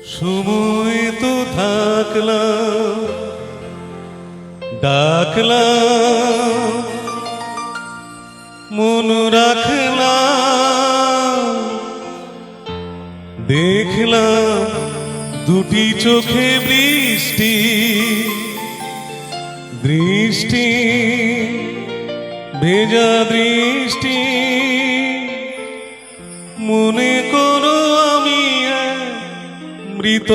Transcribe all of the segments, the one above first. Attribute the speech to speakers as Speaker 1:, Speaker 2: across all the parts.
Speaker 1: সময় তো থাকলাম ডাকলাম মন রাখলাম দেখলাম দুটি চোখে বৃষ্টি দৃষ্টি ভেজা দৃষ্টি মনে করো আমি মৃত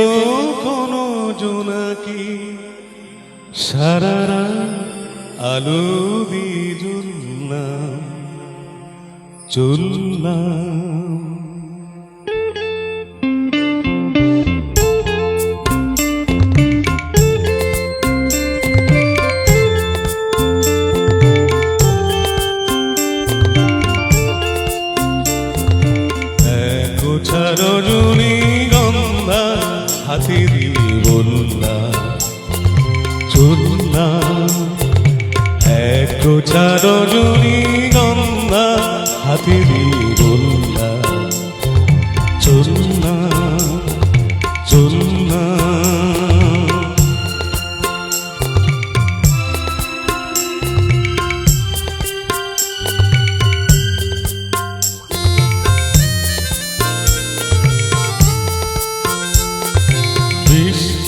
Speaker 1: কোনো জোনাকি সারারা আলো দিয়ে জ্বললাম চললাম রজনী গন্ধা হাতে দিয়ে বললাম চললাম এক গোছা রজনী গন্ধা হাতে দিয়ে বললাম চললাম চললাম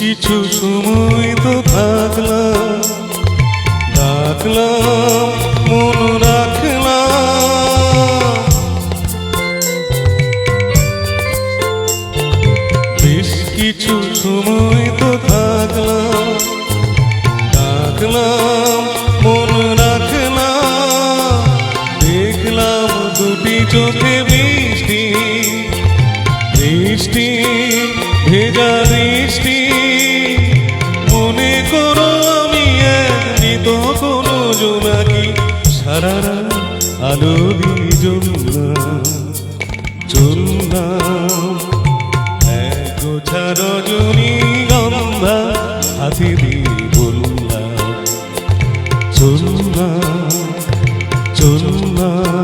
Speaker 1: কিছু সময় তো থাকলাম ডাকলাম মন রাখলাম বেশ কিছু সময় তো থাকলাম ডাকলাম মন রাখলাম দেখলাম দুটি চোখে বৃষ্টি বৃষ্টি ভেজা দৃষ্টি মনে করো আমি মৃত কোনো জোনাকি সারারা আলো দিয়ে জ্বললাম চললাম এক গোছা রজনী গন্ধা হাতে দিয়ে বললাম চললাম চললাম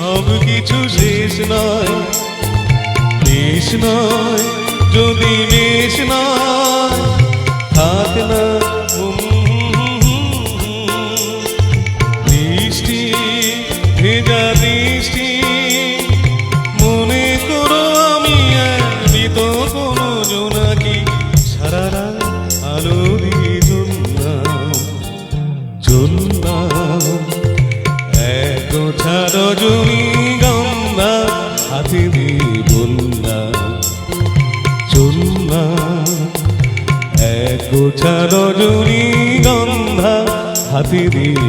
Speaker 1: সব কিছু শেষ নয় বেশ নয় যদি বেশ নয় থাক না দৃষ্টি ভেজা দৃষ্টি মনে করো আমি মৃত কোনো জোনাকি সারারা আলো দিয়ে চললাম চললাম গোছা রজনী গন্ধা হাতে দিয়ে বললাম চললাম এক গোছা রজনী গন্ধা হাতে দিয়ে